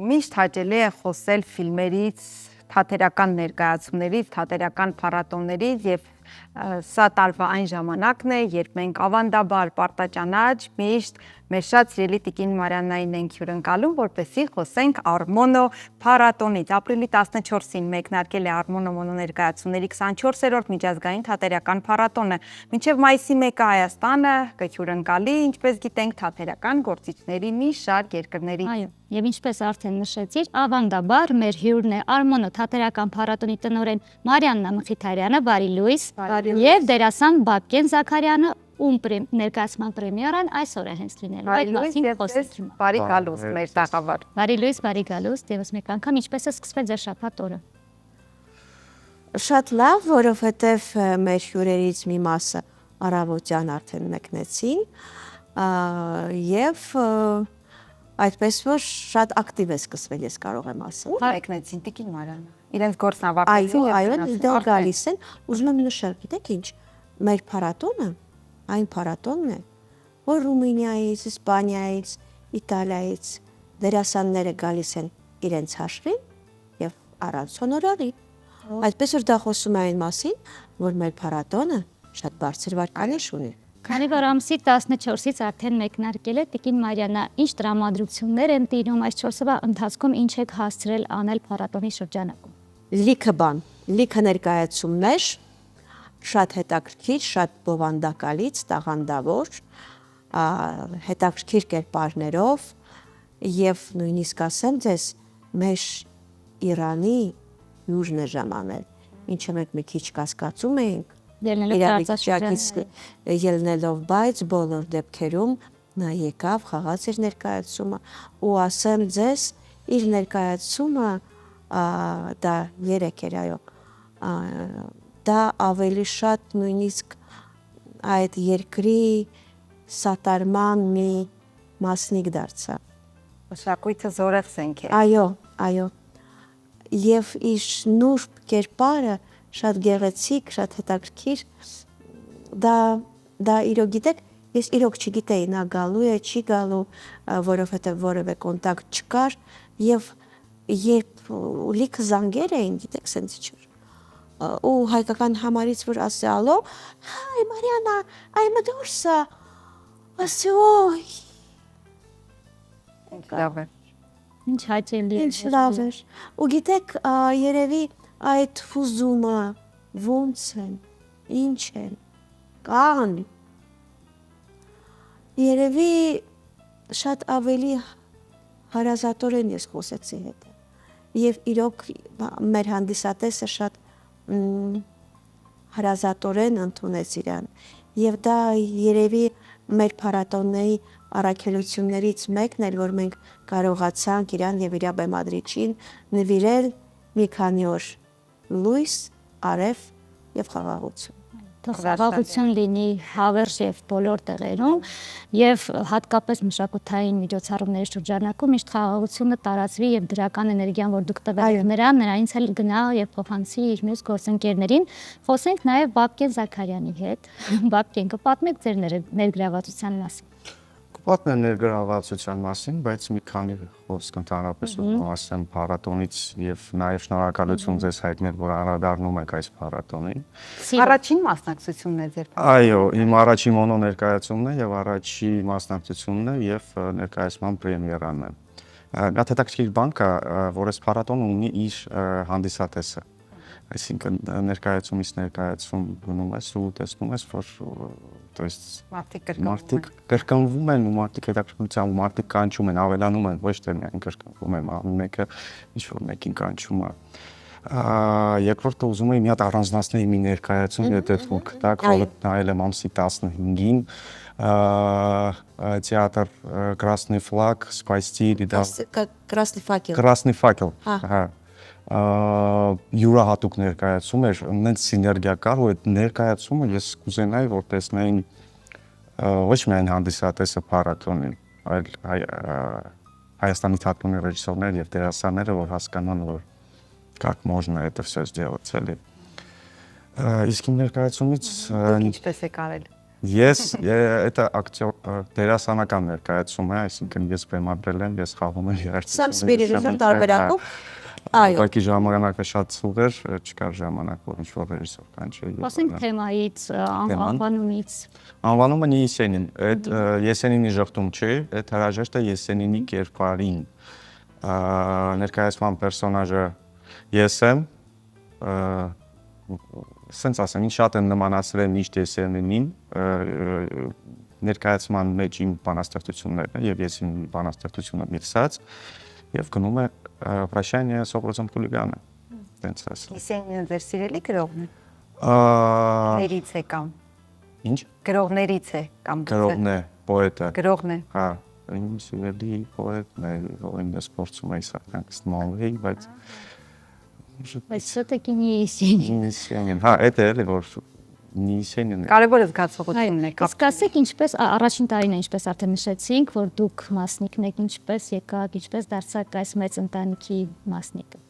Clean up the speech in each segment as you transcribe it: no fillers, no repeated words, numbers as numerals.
Միշտ հաճելի է խոսել ֆիլմերից, թատերական ներկայացումներից, թատերական փառատոներից եւ սա տարվա այն ժամանակն է, երբ մենք ավանդաբար պարտաճանաչ միշտ մեր շատ սիրելի Տիկին Մարիաննային ենք հյուրընկալում, որպեսզի խոսենք Արմոնո փառատոնից։ Ապրիլի 14-ին մեկնարկել է Արմոնո մոնոներկայացումների 24-րդ միջազգային թատերական փառատոնը։ Մինչև մայիսի 1-ը Հայաստանը կհյուրընկալի, ինչպես գիտենք, թատերական գործիչների մի շարք երկրների։ Այո, եւ ինչպես արդեն նշեցիր, ավանդաբար մեր հյուրն է Արմոնո թատերական փառատոնի տնօրեն Մարիաննա Մխիթարյանը, բարի լույս, եւ դերասան Բաբկեն Զաքարյանը, ում ներկայացման պրեմիերան այսօր է հենց լինելու։ Այդ մասին խոսեցինք։ Բարի գալուստ մեր տաղավար։ Բարի լույս, բարի գալուստ, եւս մեկ անգամ ինչպես է սկսվել ձեր շաբաթ օրը։ Շատ լավ, որովհետեւ մեր հյուրերից մի մասը առավոտյան արդեն մեկնեցին, եւ այդպես որ շատ ակտիվ է սկսվել, ես կարող եմ ասել։ Մեկնեցին Տիկին Մարիաննա։ Իրենց գործն ավարտեցին։ Այո, դեռ գալիս են։ Ուզում եմ նշել, գիտեք ինչ, մեր փառատոնը այն փառատոնն է, որ Ռումինիայից, Իսպանիայից, Իտալիայից դերասանները գալիս են իրենց հաշվին եւ առանց հոնորարի։ Այդպես որ դա խոսում է այն մասին, որ մեր փառատոնը շատ բարձր վարկանիշ ունի։ Քանի որ ամսի 14-ից արդեն մեկնարկել է, Տիկին Մարիաննա, ինչ տրամադրություններ են տիրում այս 4 օրվա ընթացքում, ինչ եք հասցրել անել փառատոնի շրջանակում։ Լիքը բան, լիքը ներկայացումներ, շատ հետաքրքիր, շատ բովանդակալից, տաղանդավոր, հետաքրքիր կերպարներով եւ նույնիսկ ասեմ ձեզ, մեր Իրանի հյուրն է ժամանել, ինչը մենք մի քիչ կասկածում էինք, ելնելով, բայց բոլոր դեպքերում նա եկավ, խաղաց իր ներկայացումը ու ասեմ ձեզ, իր ներկայացումը դա 3 էր, այո, դա ավելի շատ նույնիսկ այդ երկրի սատարման մի մասնիկ դարձավ։ Մշակույթը զորեղսենք է։ Այո, եւ իր նուրբ կերպարը շատ գեղեցիկ, շատ հետաքրքիր, դա իրոք գիտեք, ես իրոք չգիտեի նա գալու է, չի գալու, որովհետեւ որևէ կոնտակտ չկար եւ երբ լիքը զանգեր էին, գիտեք, սենց ինչ ու հայկական համարից որ ասի ալո, հայ Մարիաննա, I'm a Dorsa, ասի ոյ, լավ է, ինչ հաճելի, ինչ լավ էր, ու գիտեք, երևի այդ հուզումը ոնց են, ինչ են, կան, երևի շատ ավելի հարազատորեն ես խոսեցի հետ եւ իրոք մեր հանդիսատեսը շատ հարազատորեն ընդունեց իրան եւ դա երևի մեր փառատոնների առաքելություններից մեկն էր, որ մենք կարողացանք իրան եւ իր բեմադրիչին նվիրել մի քանի օր լույս, արև եւ խաղաղություն։ Խաղաղություն լինի հավերժ եւ բոլոր տեղերում եւ հատկապես մշակութային միջոցառումների շրջանակում միշտ խաղաղությունը տարածվի եւ դրական էներգիան, որ դուք տվել եք նրանից էլ գնա եւ փոխանցի իր մյուս գործընկերներին։ Խոսենք նաեւ Բաբկեն Զաքարյանի հետ։ Բաբկեն, կպատմեք ձեր ներգրավվածության մասին։ Պատմեմ ներգրավվածության մասին, բայց մի քանի խոսք ընդհանրապես ասեմ փառատոնից եւ նաեւ շնորհակալություն ձեզ հայտնել, որ անդրադառնում եք այս փառատոնին։ Առաջին մասնակցությունն է ձեր։ Այո, իմ առաջին մոնո ներկայացումն է եւ առաջի մասնակցությունն է եւ ներկայացման պրեմիերան է։ Դա հետաքրքիր բան կա, որ այս փառատոնը ունի իր հանդիսատեսը։ Այսինքն ներկայացումից ներկայացում գնում ես ու տեսնում ես, որ то есть մարդիկ կրկնվում են ու մարդիկ հետաքրքրությամբ ու մարդիկ կանչում են, ավելանում են, ոչ թե միայն կրկնվում են, ամեն մեկը ինչ որ մեկին կանչում է։ Երկրորդը ուզում եի մի հատ առանձնացնել մի ներկայացում, եթե դուք տակ, որը նայել եմ ամսի 15-ին, театр Красный флаг, спасти Красный факел, հա յուրահատուկ ներկայացում էր, նենց սիներգիա կար, ու այդ ներկայացումը ես կուզենայի, որ տեսնեին ոչ միայն հանդիսատեսը փառատոնին, այլ Հայաստանի թատրոնի ռեժիսորներ եւ դերասանները, որ հասկանան, որ как можно это всё сделать, էլի։ Իսկ իմ ներկայացումից ինչպես է կարել։ Это актер դերասանական ներկայացում է, այսինքն ես բեմադրել եմ, ես խաղում եմ երաժշտություն։ Սամ սպիրիժն տարբերակով։ Այո։ Ուղղակի ժամանակը շատ ցուղ էր, չկար ժամանակ, որ ինչ-որ ռեժիսոր կանչի։ Խոսենք թեմայից, անվանումից։ Անվանումը Եսենին, այդ Եսենինի ժխտում չի, այդ հրաժեշտը Եսենինի կերպարին։ Ներկայացման պերսոնաժը ես եմ, սենց ասեմ, ինձ շատ են նմանացրել միշտ Եսենինին, ներկայացման մեջ իմ բանաստեղծություններն են եւ ես իմ բանաստեղծությունը միկսած եւ գնում է Прощание с образом хулигана։ Տենց ասեմ։ Եսենինը ձեր սիրելի գրողն է։ Գրողներից է կամ։ Ինչ։ Գրողներից է կամ Գրողն է, պոետը։ Գրողն է։ Հա, իմ սիրելի պոետն է, ով ինձ սպորտում է սական կստմալի, բայց Բայց все-таки не Есенин։ Եսենին, հա, այդ է էլի որ Եսենին է։ Կարևոր զգացողությունն է։ Իսկ ասեք ինչպես առաջին տարին է ինչպես արդեն նշեցինք, որ դուք մասնիկն եք, ինչպես եկաք, ինչպես դարձաք այս մեծ ընտանիքի մասնիկը։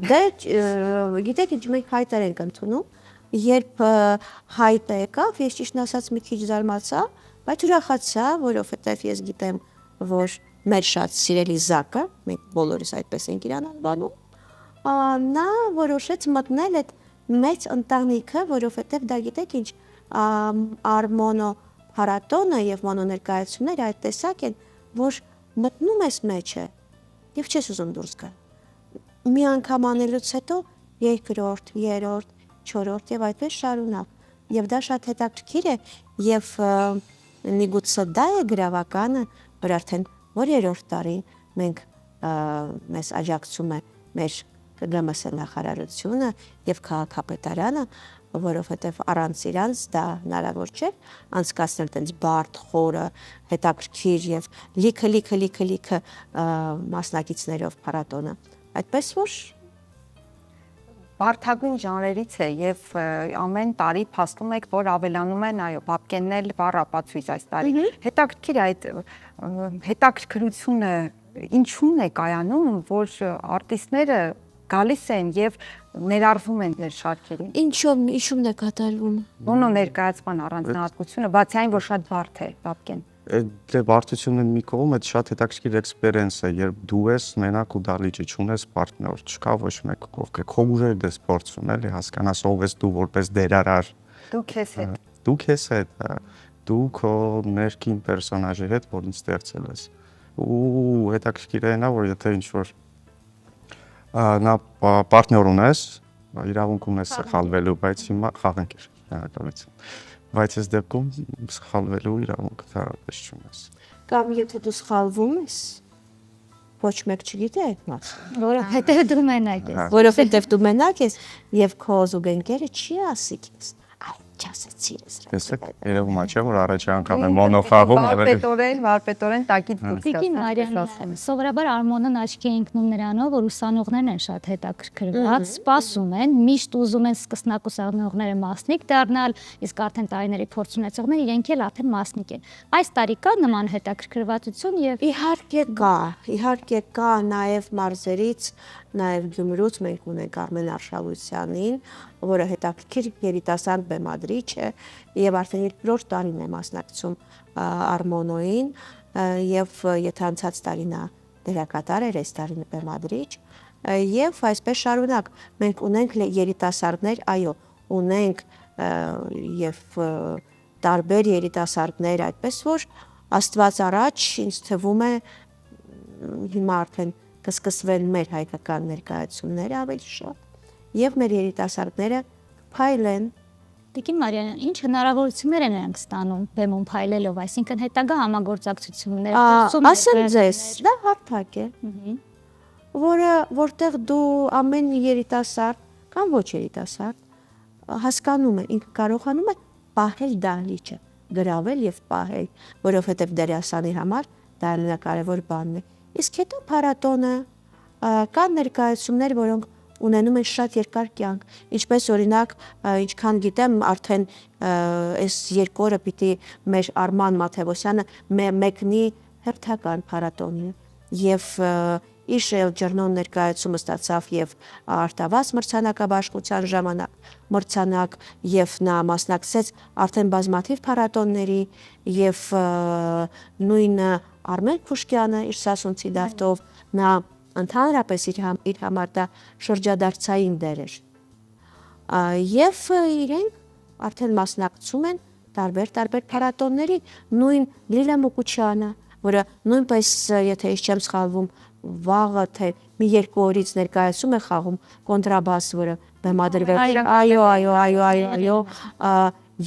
Դե գիտեք ինչ մենք հայտեր ենք ընդունում, երբ հայտը եկավ, ես ճիշտ ասած մի քիչ զարմացա, բայց ուրախացա, որովհետև ես գիտեմ, որ մեր շատ սիրելի Զակը, մենք բոլորս այդպես ենք իրան անվանում, նա որոշեց մտնել այդ մեծ ընտանիքը, որովհետև դա գիտեք ինչ արմոնո փառատոնը եւ մոնոներկայացումները այդ տեսակ են, որ մտնում ես մեջը եւ չես ուզում դուրս գալ։ Մի անգամ անելուց հետո երկրորդ, երրորդ, չորրորդ եւ այդպես շարունակ։ Եվ դա շատ հետաքրքիր է եւ միգուցե դա է գրավականը, որ արդեն որ երրորդ տարին մենք մեզ աջակցում է մեր ԳՄՍ նախարարությունը եւ քաղաքապետարանը, որովհետեւ առանց իրանց դա հնարավոր չէ անցկացնել տենց բարդ, խորը, հետաքրքիր եւ լիքը մասնակիցներով փառատոնը։ Այդպես որ Բարդագույն ժանրերից է եւ ամեն տարի փաստում եք, որ ավելանում են, այո, Բաբկենն էլ բառ ապացույց այս տարի։ Հետաքրքիր է այդ հետաքրքրությունը ինչու՞ն է կայանում, որ արտիստները գալիս են եւ ներառվում են ձեր շարքերին։ ինչու՞մն է կատարվում։ Մոնո ներկայացման առանձնահատկությունը, բացի այն, որ շատ բարդ է Բաբկեն։ Դե բարդությունն մի կողմ է, շատ հետաքրքիր էքսպերիենս է, երբ դու ես մենակ ու դալիճը, չունես պարտներ, չկա ոչ մեկ ովքե քո ուժերդ ես փորձում էլի հասկանաս ով ես դու որպես դերարար։ Դու քեզ հետ։ Դու քեզ հետ, դու քո ներքին պերսոնաժի հետ, որին ստեղծել ես։ Ու հետաքրքիր է նա, որ եթե ինչ-որ նա պարտներ ունես, իրավունք ունես սխալվելու, բայց հիմա խաղանք է շնորհակալություն։ Բայց այս դեպքում սխալվելու իրավունքը դարապես չունես։ Կամ եթե դու սխալվում ես, ոչ մեկ չգիտե այդ մասը։ Որովհետև դու մենակ ես։ Որովհետև դու մենակ ես եւ քո զուգընկերը չի ասի քեզ։ Այ չասեցի ես։ Տեսեք, երևում է չէ որ առաջի անգամ է մոնո խաղում, Վարպետորեն տակից դուրս Տիկին Մարիան, սովորաբար Արմոնն աչքի է ընկնում նրանով, որ ուսանողներն են շատ հետաքրքրված, սպասում են, միշտ ուզում են սկսնակ ուսանողները մասնիկ դառնալ, իսկ արդեն տարիների փորձ ունեցողները իրենք էլ արդեն մասնիկ են։ Այս տարի կա նման հետաքրքրվածություն եւ իհարկե կա նաեւ մարզերից, նաեւ Գյումրուց մենք ունենք Արմեն Արշալույցյանին, որը հետաքրքիր երիտասարդ բեմադրիչ է եւ արդեն երկրորդ տարին է մասնակցում Արմոնոին եւ եթե անցած տարին նա դերակատար էր, այս տարին բեմադրիչ եւ այսպես շարունակ մենք ունենք երիտասարդներ, այո, ունենք եւ տարբեր երիտասարդներ, այդպես որ Աստված առաջ ինձ թվում է հիմա արդեն կսկսվեն մեր հայկական ներկայացումները ավելի շատ եւ մեր երիտասարդները փայլեն։ Տիկին Մարիան, ինչ հնարավորություններ են նրանք ստանում բեմում փայլելով, այսինքն հետագա համագործակցություններ, ասեմ ձեզ, դա հարթակ է, որտեղ դու ամեն երիտասարդ կամ ոչ երիտասարդ հասկանում է, ինքը կարողանում է պահել դահլիճը, գրավել եւ պահել, որովհետեւ դերասանի համար դա ամենակարևոր բանն է։ Իսկ հետո փառատոնը կան ներկայացումներ, որոնք ունենում են շատ երկար կյանք, ինչպես օրինակ, ինչքան գիտեմ, արդեն այս երկու օրը պիտի մեր Արման Մաթևոսյանը մեկնի հերթական փառատոնին եւ Իշել Ջերնոն ներկայացումը ստացավ եւ Արտավաս մրցանակաբաշխության ժամանակ մրցանակ եւ նա մասնակցեց արդեն բազմաթիվ փառատոնների եւ նույնը Արմեն Փուշկյանը իր Սասունցի դավթով նա ընդհանրապես իր համար դա շրջադարձային դեր էր եւ իրենք արդեն մասնակցում են տարբեր փառատոնների նույն Լիլա Մուկուչյանը, որը նույնպես եթե ես չեմ սխալվում վաղը թե մի երկու օրից ներկայացում է խաղում կոնտրաբաս, որը բեմադրվել այո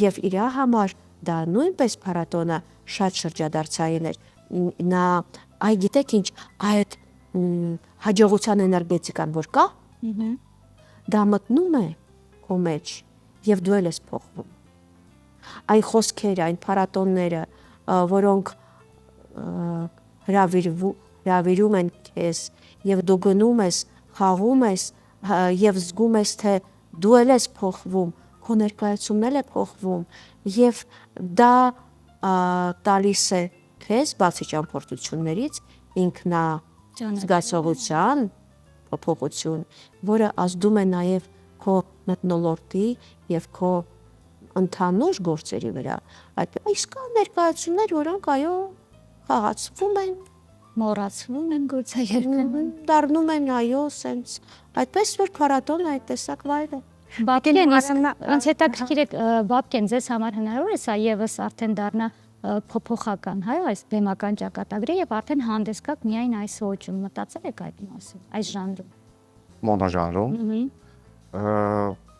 եւ իր համար դա նույնպես փառատոնը շատ շրջադարձային էր նա այ գիտեք ինչ այդ հաջողության էներգետիկան որ կա դա մտնում է քո մեջ եւ դու ես փոխվում այն խոսքերը, այն փառատոնները, որոնք հրավիրում են քեզ եւ դու գնում ես, խաղում ես եւ զգում ես թե դու ես փոխվում, քո ներկայացումն է փոխվում եւ դա տալիս է քեզ բացի ճամփորդություններից ինքնա զգացողության փոփոխություն, որը ազդում է նաեւ քո մթնոլորտի եւ քո ընդհանուր գործերի վրա այս կա ներկայացումներ որոնք այո խաղացվում են մոռացվում են գուցե երբեմն դառնում են այո սենց այդպես որ փառատոնը այդ տեսակ վայր է Բաբկեն ոնց հետաքրքիր է Բաբկեն ձեզ համար հնարավոր է սա եւս արդեն դառնա փոփոխական հայ այս բեմական ճակատագրի եւ արդեն հանդես գաք միայն այս ոճում մտածել եք այդ մասին այս ժանրում մոնոժանրում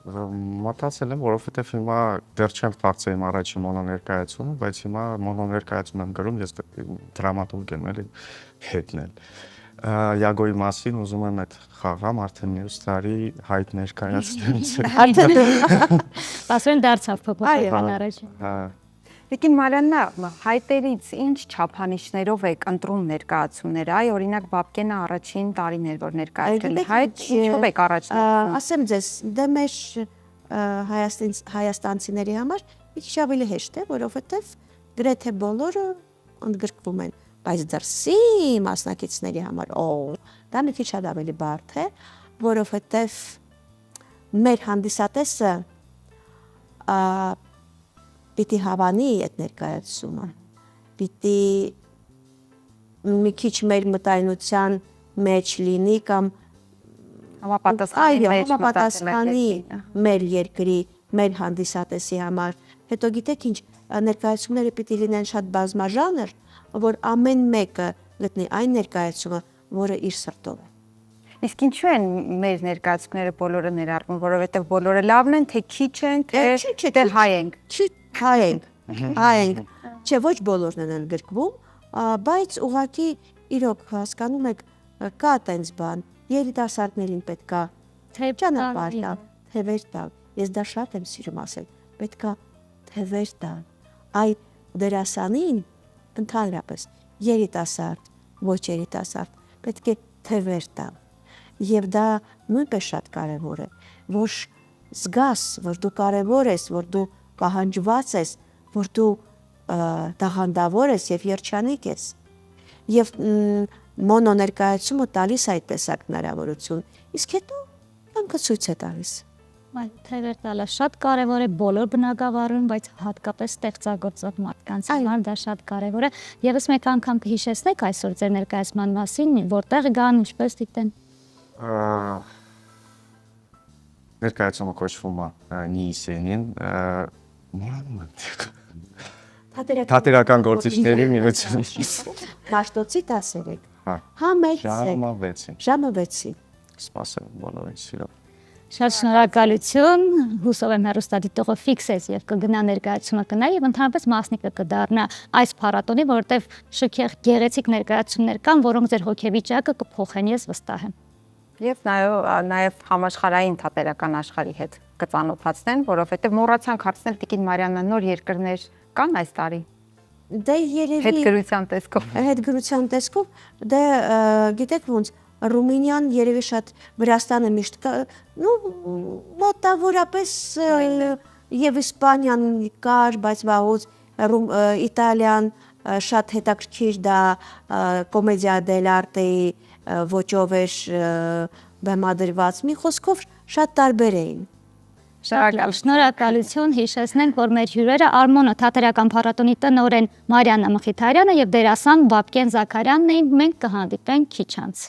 մտածել եմ, որովհետև հիմա դեռ չեմ ստացել իմ առաջին մոնոներկայացումը, բայց հիմա մոնոներկայացում եմ գրում, ես դրամատուրգ եմ էլի հետնել։ Յագոյի մասին ուզում եմ այդ խաղամ արդեն մյուս տարի հայտ ներկայացնեմ։ Արդեն Պասեն դարձավ փոփոխական առաջին։ Տիկին Մարիաննա, հայտերից ինչ չափանիշներով եք ընտրում ներկայացումները, այ օրինակ Բաբկենը առաջին տարին էր, որ ներկայացրել հայտ, ինչով եք առաջնորդվում։ ասեմ ձեզ, դե մեր հայաստանցիների համար մի քիչ ավելի հեշտ է, որովհետև գրեթե բոլորը ընդգրկվում են, բայց դրսի մասնակիցների համար, դա մի քիչ ավելի բարդ է, որովհետև մեր հանդիսատեսը պիտի հավանի այդ ներկայացումը, պիտի մի քիչ մեր մտայնության մեջ լինի կամ համապատասխանի մեր երկրի, մեր հանդիսատեսի համար, հետո գիտեք ինչ, ներկայացումները պիտի լինեն շատ բազմաժանր, որ ամեն մեկը գտնի այն ներկայացումը, որը իր սրտով է։ Իսկ ինչու են մեր ներկայացումները բոլորը ներառվում, որովհետև բոլորը լավն են, թե քիչ են, թե հայ են։ Հայ ենք, չէ ոչ բոլորն են ընդգրկվում, բայց ուղղակի իրոք հասկանում եք կա տենց բան, երիտասարդներին պետքա ճանապարհ տալ, թևեր տալ, ես դա շատ եմ սիրում ասել, պետքա թևեր տալ, այդ դերասանին ընդհանրապես երիտասարդ, ոչ երիտասարդ, պետք է թևեր տալ եւ դա նույնպես շատ կարեւոր է, որ զգաս, որ դու կարեւոր ես, որ դու պահանջված ես, որ դու տաղանդավոր ես եւ երջանիկ ես։ Եվ մոնո ներկայացումը տալիս այդ տեսակ հնարավորություն։ Իսկ հետո կյանքը ցույց է տալիս։ Թևեր տալը շատ կարևոր է բոլոր բնակավարում, բայց հատկապես ստեղծագործող մարդկանց համար դա շատ կարևոր է։ Եվս մեկ անգամ կհիշեցնեք այսօր ձեր ներկայացման մասին, որտեղ գան, ինչպես դիտեն։ Ներկայացումը կոչվում է Նիսենին, թատերական գործիչների միություն։ Մաշտոցի 13։ Հա, ժամը 6-ին։ Սպասեմ բոլորին սիրով։ Շատ շնորհակալություն, հուսով եմ հեռուստադիտողը ֆիքսեց եւ կգնա ներկայացումը կնա եւ ընդհանրապես մասնիկը կդառնա այս փառատոնի, որովհետեւ շքեղ գեղեցիկ ներկայացումներ կան, որոնք ձեր հոգեվիճակը կփոխեն, ես վստահ եմ։ Եվ նաև համաշխարհային թատերական աշխարհի հետ կծանոթացնեն, որովհետև մոռացանք հարցնել Տիկին Մարիաննա, նոր երկրներ կան այս տարի։ Դե երևի հետգրության տեսքով։ Հետգրության տեսքով, դե գիտեք ոնց Ռումինիան երևի շատ Վրաստանը միշտ կա, մոտավորապես եւ Իսպանիան կար, բայց վաղուց Իտալիան, շատ հետաքրքիր դա կոմեդիա դելարտեի ոճով էր բեմադրված։ Մի խոսքով շատ տարբեր էին։ Շնորհակալություն, հիշեցնենք, որ մեր հյուրերը Արմոնո թատերական փառատոնի տնօրեն Մարիաննա Մխիթարյանը եւ դերասան Վաբկեն Զաքարյանն էին։ Մենք կհանդիպենք քիչ անց։